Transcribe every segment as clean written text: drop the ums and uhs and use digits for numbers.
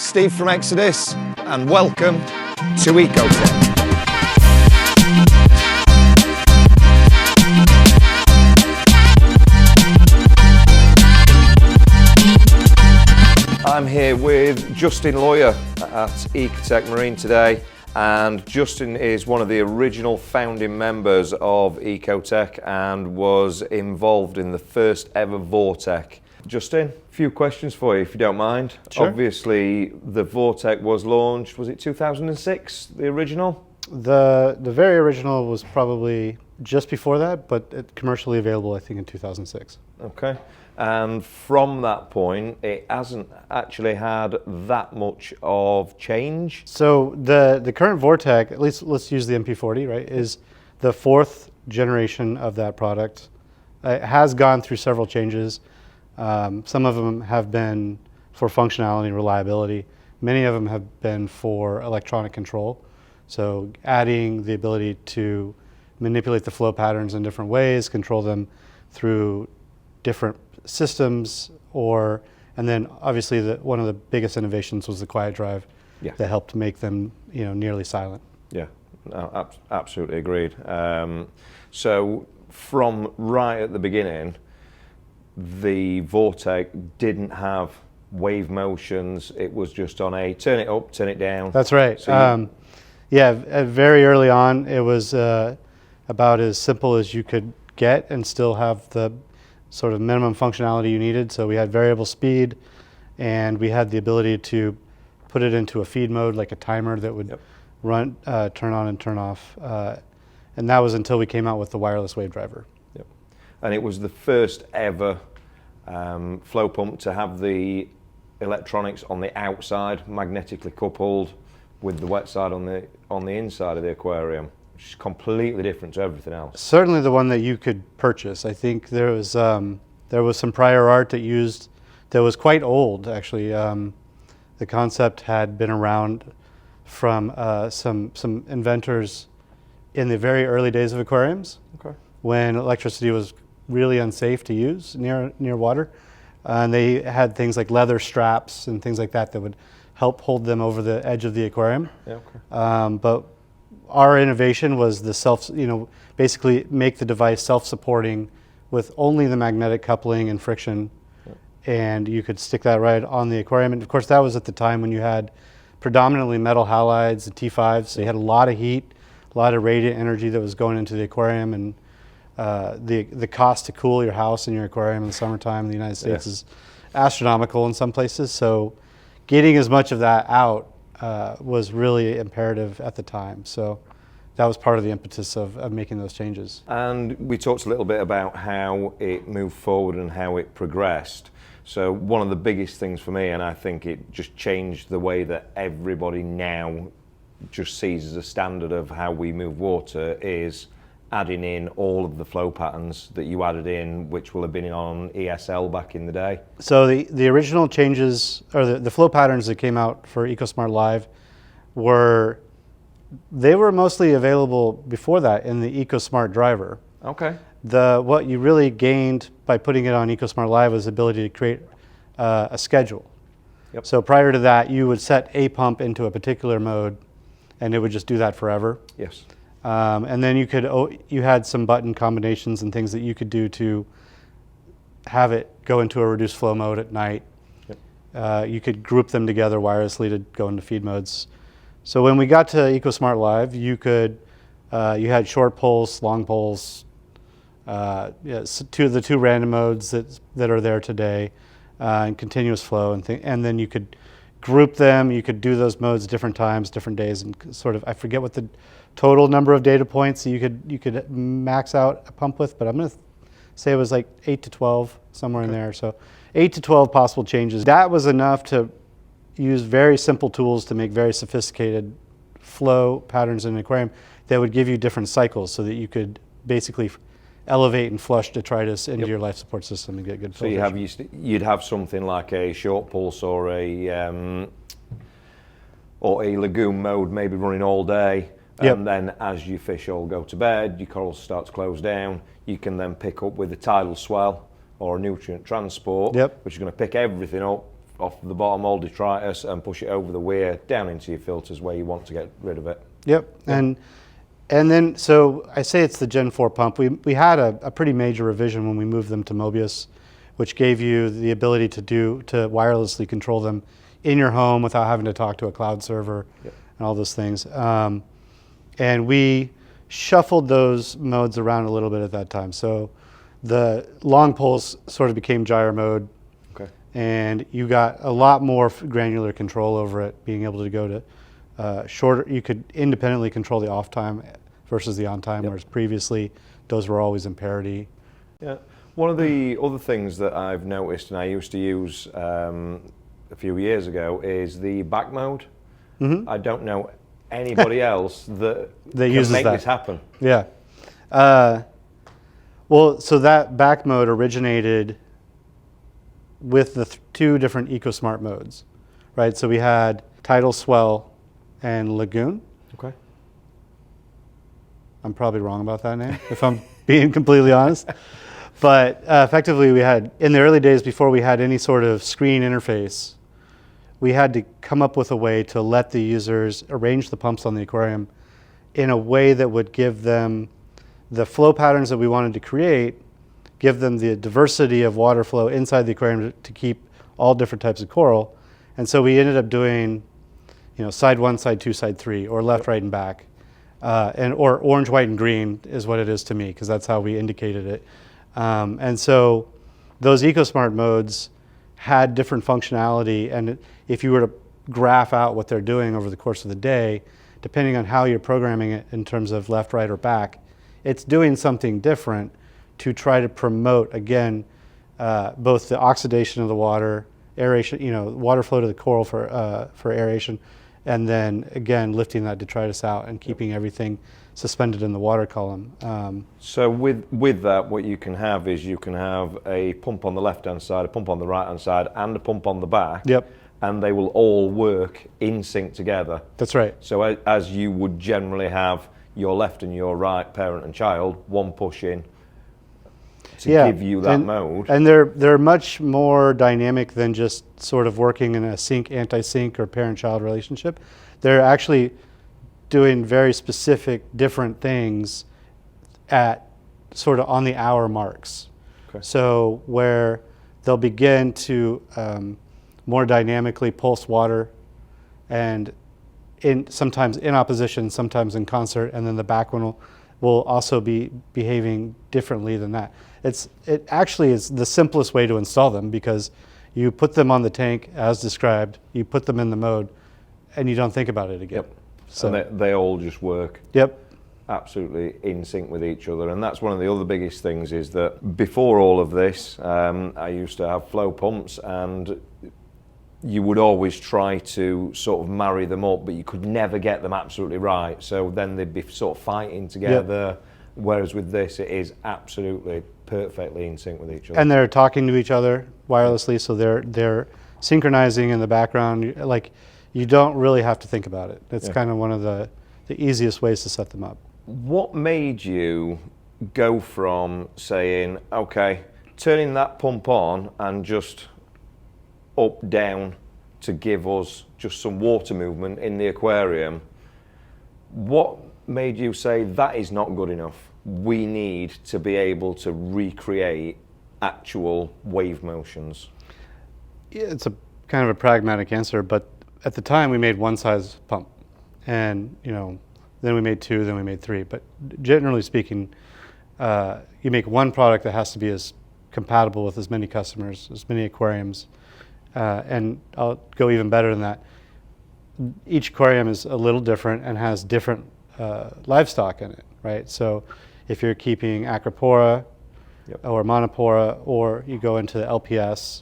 Steve from Exodus, and welcome to Ecotech. I'm here with Justin Lawyer at Ecotech Marine today, and Justin is one of the original founding members of Ecotech and was involved in the first ever Vortech. Justin, a few questions for you if you don't mind. Sure. Obviously the Vortech was launched, was it 2006, the original? The very original was probably just before that, but commercially available I think in 2006. Okay. And from that point, it hasn't actually had that much of change. So the current Vortech, at least let's use the MP40, right, is the fourth generation of that product. It has gone through several changes. Some of them have been for functionality and reliability. Many of them have been for electronic control. So adding the ability to manipulate the flow patterns in different ways, control them through different systems, and then obviously one of the biggest innovations was the quiet drive. Yeah. That helped make them nearly silent. Yeah, no, absolutely agreed. So from right at the beginning, the Vortech didn't have wave motions. It was just on a turn it up, turn it down. That's right. So very early on, it was about as simple as you could get and still have the sort of minimum functionality you needed. So we had variable speed, and we had the ability to put it into a feed mode, like a timer that would run, turn on and turn off. And that was until we came out with the wireless wave driver. Yep. And it was the first ever flow pump to have the electronics on the outside, magnetically coupled, with the wet side on the inside of the aquarium, which is completely different to everything else. Certainly the one that you could purchase. I think there was some prior art that was quite old, actually. The concept had been around from some inventors in the very early days of aquariums, okay, when electricity was really unsafe to use near water. And they had things like leather straps and things like that would help hold them over the edge of the aquarium. Yeah, okay. But our innovation was the basically make the device self-supporting with only the magnetic coupling and friction. Yep. And you could stick that right on the aquarium. And of course that was at the time when you had predominantly metal halides, the T5s, so you had a lot of heat, a lot of radiant energy that was going into the aquarium, and the cost to cool your house and your aquarium in the summertime in the United States is astronomical in some places. So getting as much of that out was really imperative at the time. So that was part of the impetus of making those changes. And we talked a little bit about how it moved forward and how it progressed. So one of the biggest things for me, and I think it just changed the way that everybody now just sees as a standard of how we move water, is adding in all of the flow patterns that you added in, which will have been on ESL back in the day. So the original changes, or the flow patterns that came out for EcoSmart Live, were mostly available before that in the EcoSmart driver. Okay. What you really gained by putting it on EcoSmart Live was the ability to create a schedule. Yep. So prior to that, you would set a pump into a particular mode, and it would just do that forever. Yes. And then you had some button combinations and things that you could do to have it go into a reduced flow mode at night. Yep. You could group them together wirelessly to go into feed modes. So when we got to EcoSmart Live, you had short pulse, long pulse, the two random modes that are there today, and continuous flow, and then you could group them. You could do those modes different times, different days, and sort of, I forget what the total number of data points you could max out a pump with, but I'm going to say it was like 8 to 12, somewhere in there. So 8 to 12 possible changes. That was enough to use very simple tools to make very sophisticated flow patterns in an aquarium that would give you different cycles, so that you could basically elevate and flush detritus into your life support system and get good filtration. So you'd have something like a short pulse or a lagoon mode, maybe running all day. And then as your fish all go to bed, your corals start to close down, you can then pick up with a tidal swell or a nutrient transport, which is going to pick everything up, off the bottom all detritus and push it over the weir down into your filters where you want to get rid of it. Yep. Yeah. And then, so I say it's the Gen 4 pump. We had a pretty major revision when we moved them to Mobius, which gave you the ability to wirelessly control them in your home without having to talk to a cloud server. Yep. And all those things. And we shuffled those modes around a little bit at that time. So the long poles sort of became gyro mode. Okay. And you got a lot more granular control over it, being able to go to shorter. You could independently control the off time versus the on time, whereas previously those were always in parity. Yeah. One of the other things that I've noticed, and I used to use a few years ago, is the back mode. Mm-hmm. I don't know anybody else that can make this happen. Yeah. Well, so that back mode originated with the two different EcoSmart modes, right? So we had tidal swell and lagoon. Okay. I'm probably wrong about that name, if I'm being completely honest. But effectively, we had, in the early days before we had any sort of screen interface, we had to come up with a way to let the users arrange the pumps on the aquarium in a way that would give them the flow patterns that we wanted to create, give them the diversity of water flow inside the aquarium to keep all different types of coral. And so we ended up doing, side 1, side 2, side 3, or left, right, and back. Or orange, white, and green is what it is to me, because that's how we indicated it. And so those EcoSmart modes had different functionality, and if you were to graph out what they're doing over the course of the day, depending on how you're programming it in terms of left, right, or back, it's doing something different to try to promote, again, both the oxidation of the water, aeration, water flow to the coral for aeration, and then, again, lifting that detritus out and keeping everything suspended in the water column. So with that, what you can have is you can have a pump on the left-hand side, a pump on the right-hand side, and a pump on the back. Yep. And they will all work in sync together. That's right. So as you would generally have your left and your right, parent and child, one pushing to give you that mode. And they're much more dynamic than just sort of working in a sync, anti-sync, or parent-child relationship. They're actually doing very specific, different things at sort of on the hour marks. Okay. So where they'll begin to more dynamically pulse water, and sometimes in opposition, sometimes in concert, and then the back one will also be behaving differently than that. It actually is the simplest way to install them, because you put them on the tank as described, you put them in the mode, and you don't think about it again. Yep. So and they all just work. Yep. Absolutely in sync with each other, and that's one of the other biggest things, is that before all of this, I used to have flow pumps, and you would always try to sort of marry them up, but you could never get them absolutely right. So then they'd be sort of fighting together. Yep. Whereas with this, it is absolutely perfectly in sync with each other. And they're talking to each other wirelessly, so they're synchronizing in the background. Like, you don't really have to think about it. It's kind of one of the easiest ways to set them up. What made you go from saying, okay, turning that pump on and just up, down to give us just some water movement in the aquarium? What made you say that is not good enough? We need to be able to recreate actual wave motions. Yeah, it's a kind of a pragmatic answer, but at the time we made one size pump, and then we made 2, then we made 3. But generally speaking, you make one product that has to be as compatible with as many customers, as many aquariums, and I'll go even better than that. Each aquarium is a little different and has different livestock in it, right? So if you're keeping acropora or monopora, or you go into the LPS,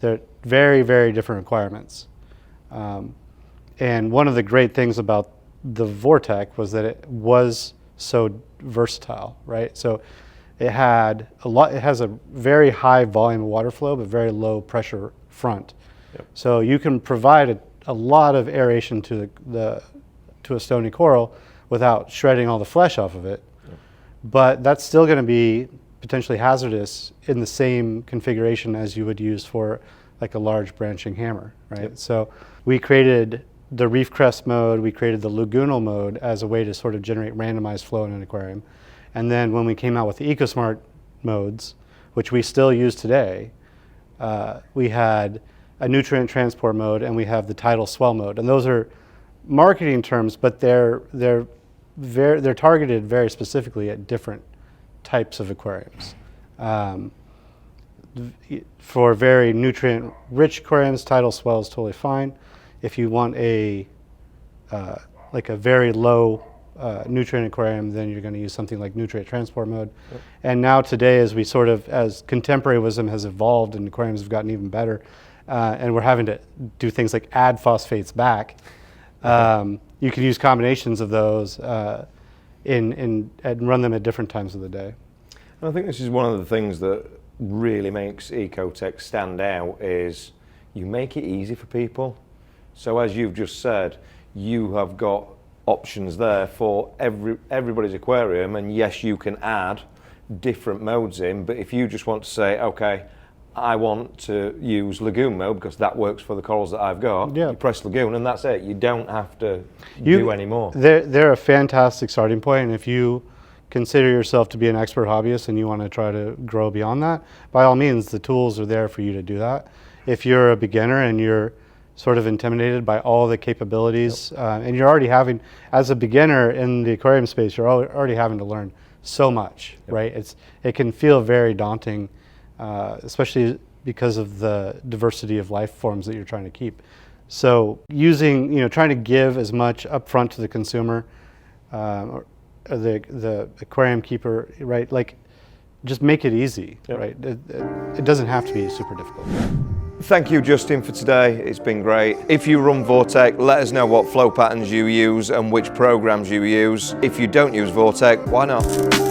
they're very, very different requirements. And one of the great things about the Vortech was that it was so versatile, right? So it has a very high volume of water flow, but very low pressure front. Yep. So you can provide a lot of aeration to a stony coral without shredding all the flesh off of it. Yep. But that's still going to be potentially hazardous in the same configuration as you would use for like a large branching hammer, right? Yep. So we created the reef crest mode, we created the lagoonal mode as a way to sort of generate randomized flow in an aquarium. And then when we came out with the EcoSmart modes, which we still use today, we had a nutrient transport mode and we have the tidal swell mode. And those are marketing terms, but they're targeted very specifically at different types of aquariums. For very nutrient-rich aquariums, tidal swell is totally fine. If you want like a very low nutrient aquarium, then you're going to use something like nutrient transport mode. Yep. And now today, as contemporary wisdom has evolved and aquariums have gotten even better, and we're having to do things like add phosphates back, you can use combinations of those and run them at different times of the day. And I think this is one of the things that really makes Ecotech stand out is you make it easy for people. So as you've just said, you have got options there for everybody's aquarium, and yes, you can add different modes in, but if you just want to say, okay, I want to use lagoon mode because that works for the corals that I've got, you press lagoon and that's it. You don't have to do any more. They're a fantastic starting point, and if you consider yourself to be an expert hobbyist and you want to try to grow beyond that, by all means, the tools are there for you to do that. If you're a beginner and you're sort of intimidated by all the capabilities, and you're already having, as a beginner in the aquarium space, you're already having to learn so much, right? It can feel very daunting, especially because of the diversity of life forms that you're trying to keep. So trying to give as much upfront to the consumer, or the aquarium keeper, right? Like, just make it easy, right? It doesn't have to be super difficult. Thank you, Justin, for today. It's been great. If you run Vortech, let us know what flow patterns you use and which programs you use. If you don't use Vortech, why not?